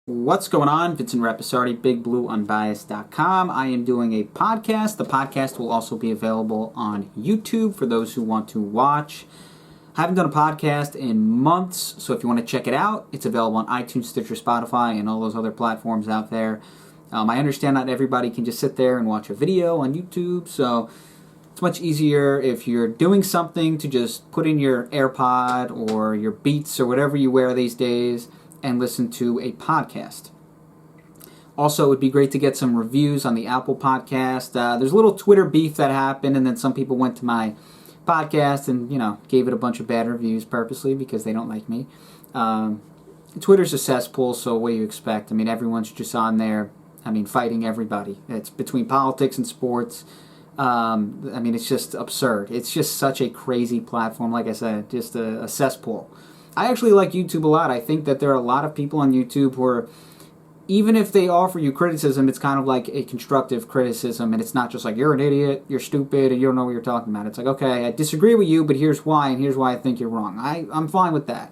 What's going on? Vincent Rapisardi, BigBlueUnbiased.com. I am doing a podcast. The podcast will also be available on YouTube for those who want to watch. I haven't done a podcast in months, so if you want to check it out, it's available on iTunes, Stitcher, Spotify, and all those other platforms out there. I understand not everybody can just sit there and watch a video on YouTube, so it's much easier if you're doing something to just put in your AirPod or your Beats or whatever you wear these days and listen to a podcast. Also, it would be great to get some reviews on the Apple podcast. There's a little Twitter beef that happened, and then some people went to my podcast and, gave it a bunch of bad reviews purposely because they don't like me. Twitter's a cesspool, so what do you expect? I mean, everyone's just on there, fighting everybody. It's between politics and sports. It's just absurd. It's just such a crazy platform, like I said, just a cesspool. I actually like YouTube a lot. I think that there are a lot of people on YouTube who are, even if they offer you criticism, it's kind of like a constructive criticism, and it's not just like, you're an idiot, you're stupid, and you don't know what you're talking about. It's like, okay, I disagree with you, but here's why, and here's why I think you're wrong. I'm fine with that.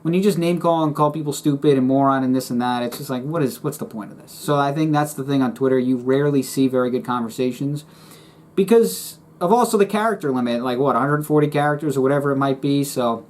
When you just name call and call people stupid and moron and this and that, it's just like, what's the point of this? So I think that's the thing on Twitter. You rarely see very good conversations because of also the character limit, 140 characters or whatever it might be, so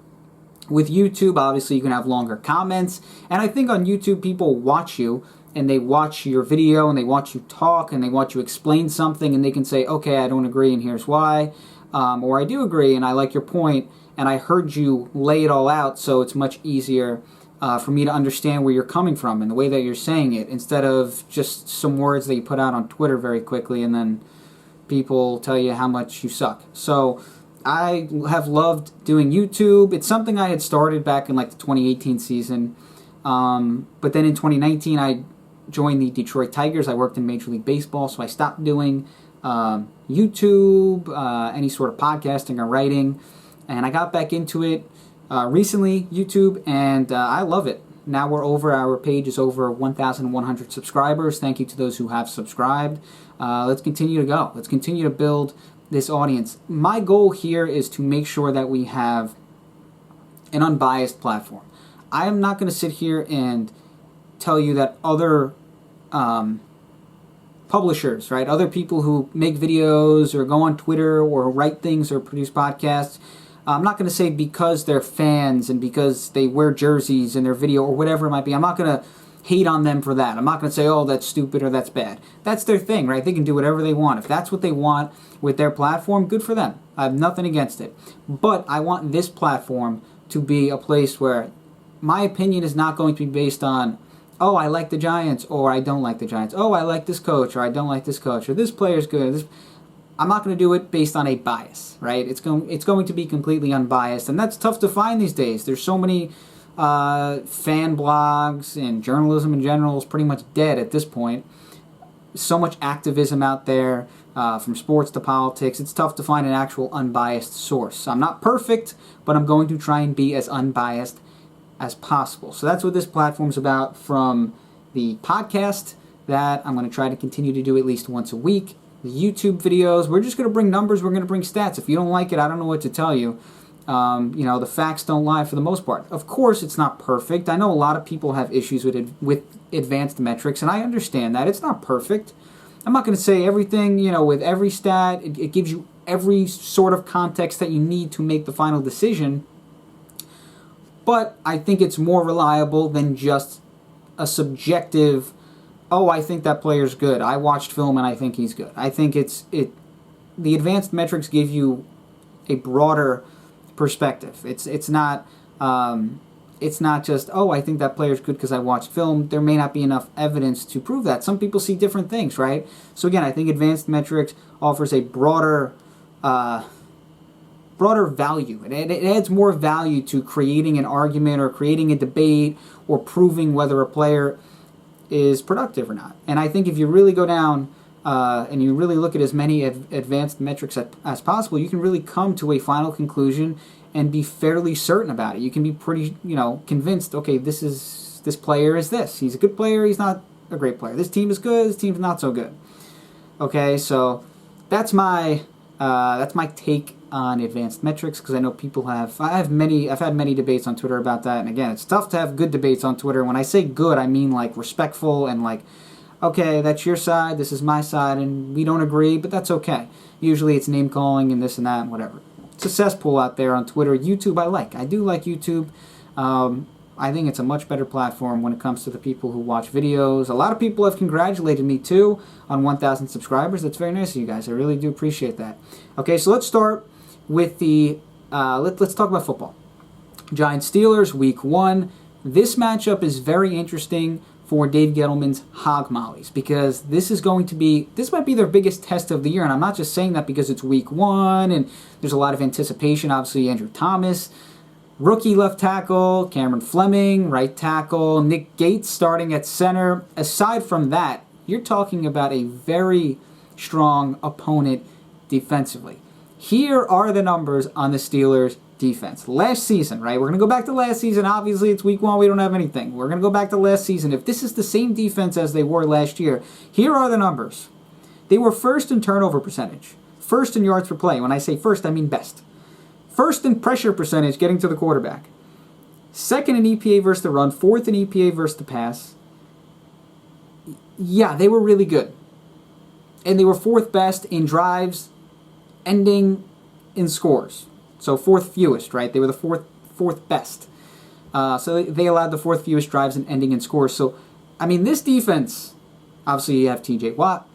with YouTube, obviously, you can have longer comments. And I think on YouTube, people watch you, and they watch your video, and they watch you talk, and they watch you explain something, and they can say, okay, I don't agree, and here's why. Or I do agree, and I like your point, and I heard you lay it all out, so it's much easier for me to understand where you're coming from and the way that you're saying it, instead of just some words that you put out on Twitter very quickly, and then people tell you how much you suck. So I have loved doing YouTube. It's something I had started back in the 2018 season. But then in 2019, I joined the Detroit Tigers. I worked in Major League Baseball, so I stopped doing YouTube, any sort of podcasting or writing. And I got back into it recently, YouTube, and I love it. Now our page is over 1,100 subscribers. Thank you to those who have subscribed. Let's continue to go. Let's continue to build this audience. My goal here is to make sure that we have an unbiased platform. I am not going to sit here and tell you that other publishers, right, other people who make videos or go on Twitter or write things or produce podcasts, I'm not going to say because they're fans and because they wear jerseys in their video or whatever it might be, I'm not going to hate on them for that. I'm not going to say, oh, that's stupid or that's bad. That's their thing, right? They can do whatever they want. If that's what they want with their platform, good for them. I have nothing against it. But I want this platform to be a place where my opinion is not going to be based on, oh, I like the Giants or I don't like the Giants. Oh, I like this coach or I don't like this coach or this player's good. I'm not going to do it based on a bias, right? It's going to be completely unbiased, and that's tough to find these days. There's so many fan blogs, and journalism in general is pretty much dead at this point. So much activism out there, from sports to politics. It's tough to find an actual unbiased source. I'm not perfect, but I'm going to try and be as unbiased as possible. So that's what this platform's about, from the podcast that I'm going to try to continue to do at least once a week. The YouTube videos, we're just going to bring numbers, we're going to bring stats. If you don't like it, I don't know what to tell you. The facts don't lie for the most part. Of course, it's not perfect. I know a lot of people have issues with advanced metrics, and I understand that. It's not perfect. I'm not going to say everything, with every stat. It gives you every sort of context that you need to make the final decision. But I think it's more reliable than just a subjective, oh, I think that player's good. I watched film and I think he's good. I think the advanced metrics give you a broader perspective. It's not just, oh, I think that player's good because I watched film. There may not be enough evidence to prove that. Some people see different things, right? So again, I think advanced metrics offers a broader value. It adds more value to creating an argument or creating a debate or proving whether a player is productive or not. And I think if you really go down and you really look at as many advanced metrics as possible, you can really come to a final conclusion and be fairly certain about it. You can be pretty, convinced, okay, this player is this. He's a good player, he's not a great player. This team is good, this team's not so good. Okay, so that's my take on advanced metrics, because I know people have. I've had many debates on Twitter about that, and again, it's tough to have good debates on Twitter. When I say good, I mean like respectful and like, okay, that's your side, this is my side, and we don't agree, but that's okay. Usually it's name calling and this and that and whatever. It's a cesspool out there on Twitter. YouTube I do like YouTube. I think it's a much better platform when it comes to the people who watch videos. A lot of people have congratulated me too on 1,000 subscribers. That's very nice of you guys. I really do appreciate that. Okay, so let's start with the let's talk about football. Giants Steelers Week 1. This matchup is very interesting for Dave Gettleman's Hog Mollies, because this might be their biggest test of the year, and I'm not just saying that because it's Week 1 and there's a lot of anticipation. Obviously, Andrew Thomas, rookie left tackle, Cameron Fleming, right tackle, Nick Gates starting at center. Aside from that, you're talking about a very strong opponent defensively. Here are the numbers on the Steelers' defense. Last season, right? We're going to go back to last season. Obviously, it's Week 1. We don't have anything. We're going to go back to last season. If this is the same defense as they were last year, here are the numbers. They were first in turnover percentage, first in yards per play. When I say first, I mean best. First in pressure percentage, getting to the quarterback. Second in EPA versus the run. Fourth in EPA versus the pass. Yeah, they were really good. And they were fourth best in drives ending in scores. So fourth fewest, right? They were the fourth best. So they allowed the fourth fewest drives and ending in scores. So, I mean, this defense, obviously you have TJ Watt,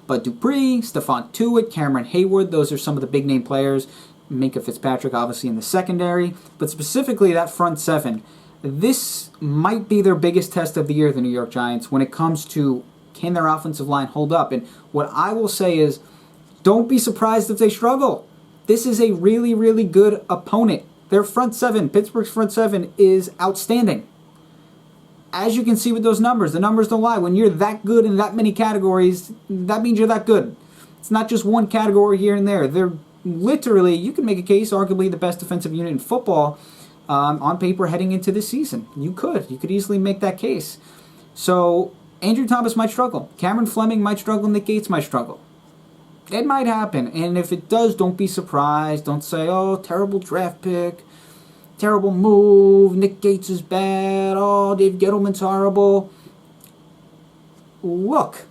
but Dupree, Stephon Tuitt, Cameron Heyward, those are some of the big name players. Minkah Fitzpatrick, obviously, in the secondary. But specifically, that front seven, this might be their biggest test of the year, the New York Giants, when it comes to can their offensive line hold up. And what I will say is, don't be surprised if they struggle. This is a really, really good opponent. Their front seven, Pittsburgh's front seven, is outstanding. As you can see with those numbers, the numbers don't lie. When you're that good in that many categories, that means you're that good. It's not just one category here and there. They're literally, you can make a case, arguably the best defensive unit in football on paper heading into this season. You could easily make that case. So Andrew Thomas might struggle. Cameron Fleming might struggle. Nick Gates might struggle. It might happen, and if it does, don't be surprised. Don't say, oh, terrible draft pick, terrible move, Nick Gates is bad, oh, Dave Gettleman's horrible. Look,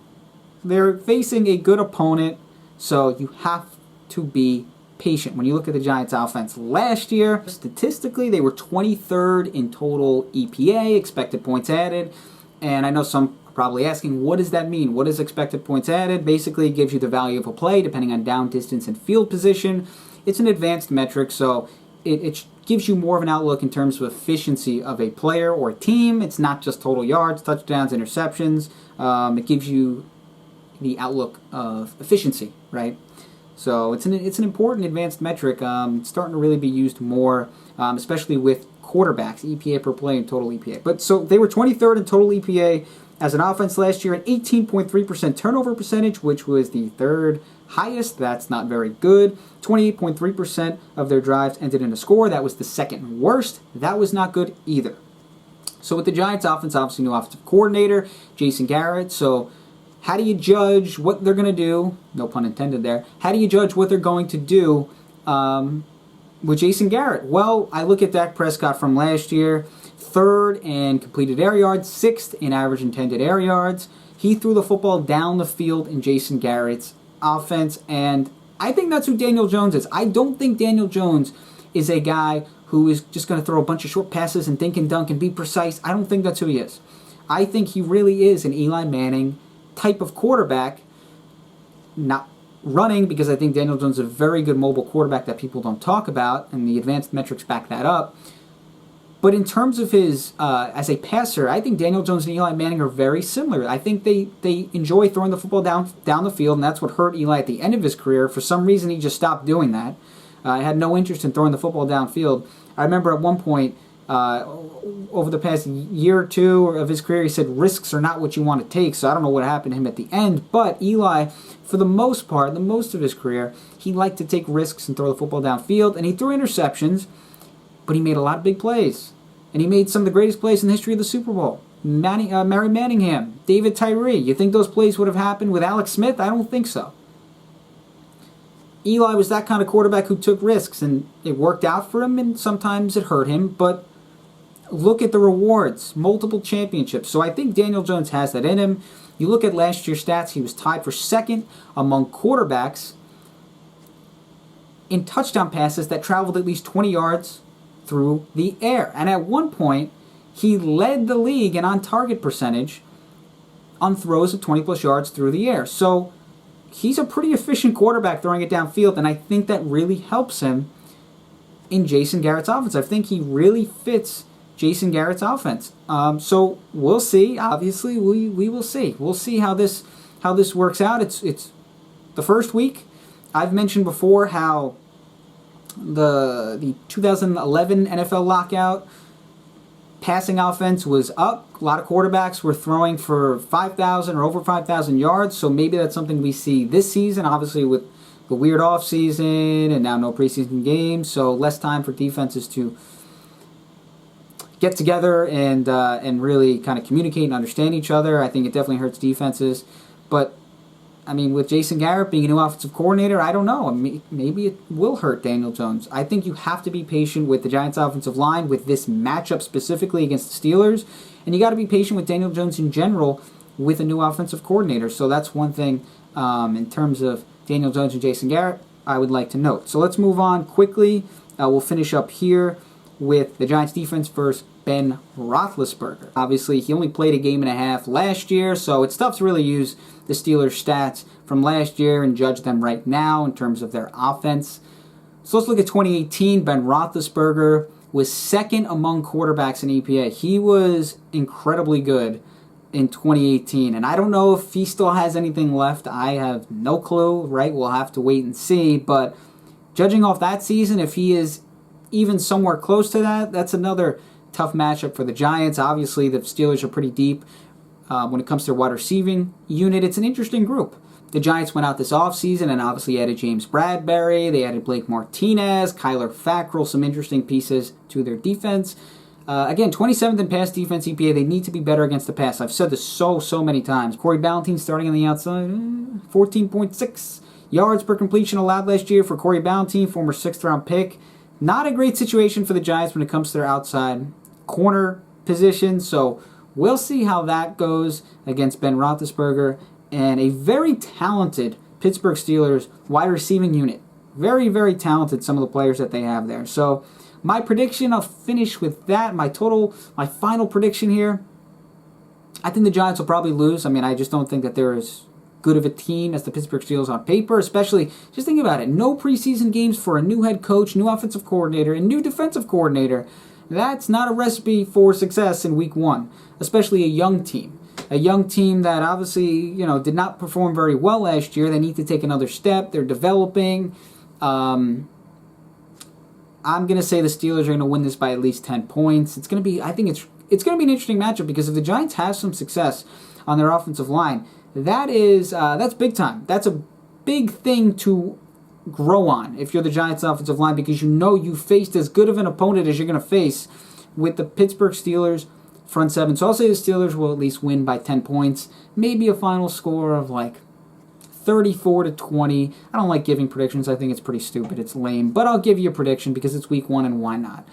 they're facing a good opponent, so you have to be patient. When you look at the Giants' offense last year, statistically, they were 23rd in total EPA, expected points added, and I know some probably asking, what does that mean? What is expected points added? Basically, it gives you the value of a play depending on down distance and field position. It's an advanced metric, so it gives you more of an outlook in terms of efficiency of a player or a team. It's not just total yards, touchdowns, interceptions. It gives you the outlook of efficiency, right? So it's an important advanced metric. It's starting to really be used more, especially with quarterbacks, EPA per play and total EPA. But so they were 23rd in total EPA as an offense last year, an 18.3% turnover percentage, which was the third highest. That's not very good. 28.3% of their drives ended in a score. That was the second worst. That was not good either. So with the Giants offense, obviously new offensive coordinator, Jason Garrett. So how do you judge what they're going to do? No pun intended there. How do you judge what they're going to do with Jason Garrett? Well, I look at Dak Prescott from last year. Third in completed air yards, sixth in average intended air yards. He threw the football down the field in Jason Garrett's offense, and I think that's who Daniel Jones is. I don't think Daniel Jones is a guy who is just going to throw a bunch of short passes and dink and dunk and be precise. I don't think that's who he is. I think he really is an Eli Manning type of quarterback, not running, because I think Daniel Jones is a very good mobile quarterback that people don't talk about, and the advanced metrics back that up. But in terms of his, as a passer, I think Daniel Jones and Eli Manning are very similar. I think they enjoy throwing the football down the field, and that's what hurt Eli at the end of his career. For some reason, he just stopped doing that. I had no interest in throwing the football downfield. I remember at one point, over the past year or two of his career, he said risks are not what you want to take, so I don't know what happened to him at the end. But Eli, for the most part, the most of his career, he liked to take risks and throw the football downfield, and he threw interceptions, but he made a lot of big plays. And he made some of the greatest plays in the history of the Super Bowl. Mary Manningham, David Tyree. You think those plays would have happened with Alex Smith? I don't think so. Eli was that kind of quarterback who took risks, and it worked out for him, and sometimes it hurt him, but look at the rewards, multiple championships. So I think Daniel Jones has that in him. You look at last year's stats, he was tied for second among quarterbacks in touchdown passes that traveled at least 20 yards through the air. And at one point, he led the league in on-target percentage on throws of 20-plus yards through the air. So he's a pretty efficient quarterback throwing it downfield, and I think that really helps him in Jason Garrett's offense. I think he really fits Jason Garrett's offense. So we'll see. Obviously, we will see. We'll see how this works out. It's the first week. I've mentioned before how the 2011 NFL lockout passing offense was up. A lot of quarterbacks were throwing for 5,000 or over 5,000 yards, so maybe that's something we see this season, obviously with the weird offseason and now no preseason games, so less time for defenses to get together and really kind of communicate and understand each other. I think it definitely hurts defenses, but I mean, with Jason Garrett being a new offensive coordinator, I don't know. Maybe it will hurt Daniel Jones. I think you have to be patient with the Giants' offensive line with this matchup specifically against the Steelers, and you got to be patient with Daniel Jones in general with a new offensive coordinator. So that's one thing in terms of Daniel Jones and Jason Garrett I would like to note. So let's move on quickly. We'll finish up here with the Giants' defense versus Ben Roethlisberger. Obviously, he only played a game and a half last year, so it's tough to really use the Steelers' stats from last year and judge them right now in terms of their offense. So let's look at 2018. Ben Roethlisberger was second among quarterbacks in EPA. He was incredibly good in 2018, and I don't know if he still has anything left. I have no clue, right? We'll have to wait and see, but judging off that season, if he is even somewhere close to that, that's another tough matchup for the Giants. Obviously, the Steelers are pretty deep when it comes to their wide receiving unit. It's an interesting group. The Giants went out this offseason and obviously added James Bradberry. They added Blake Martinez, Kyler Fackrell, some interesting pieces to their defense. Again, 27th in pass defense EPA. They need to be better against the pass. I've said this so many times. Corey Ballentine starting on the outside, 14.6 yards per completion allowed last year for Corey Ballentine, former 6th-round pick. Not a great situation for the Giants when it comes to their outside corner position, so we'll see how that goes against Ben Roethlisberger and a very talented Pittsburgh Steelers wide receiving unit. Very talented, some of the players that they have there. So my prediction, I'll finish with that. My final prediction here, I think the Giants will probably lose. I mean, I just don't think that they're as good of a team as the Pittsburgh Steelers on paper, especially, just think about it, no preseason games for a new head coach, new offensive coordinator, and new defensive coordinator. That's not a recipe for success in week one, especially a young team. A young team that obviously, did not perform very well last year. They need to take another step. They're developing. I'm going to say the Steelers are going to win this by at least 10 points. It's going to be, I think it's going to be an interesting matchup because if the Giants have some success on their offensive line, that's big time. That's a big thing to grow on if you're the Giants' offensive line because you faced as good of an opponent as you're going to face with the Pittsburgh Steelers front seven. So I'll say the Steelers will at least win by 10 points. Maybe a final score of like 34-20. I don't like giving predictions. I think it's pretty stupid. It's lame. But I'll give you a prediction because it's week one and why not?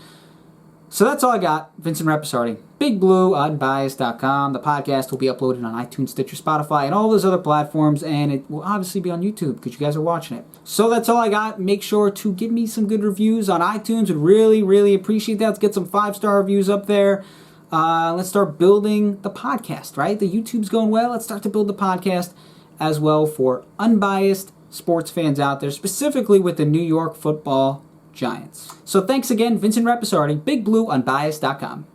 So that's all I got. Vincent Rappisardi, BigBlueUnbiased.com. The podcast will be uploaded on iTunes, Stitcher, Spotify, and all those other platforms, and it will obviously be on YouTube because you guys are watching it. So that's all I got. Make sure to give me some good reviews on iTunes. Would really appreciate that. Let's get some 5-star reviews up there. Let's start building the podcast, right? The YouTube's going well. Let's start to build the podcast as well for unbiased sports fans out there, specifically with the New York Football Giants. So thanks again, Vincent Rappisardi, BigBlueUnbiased.com.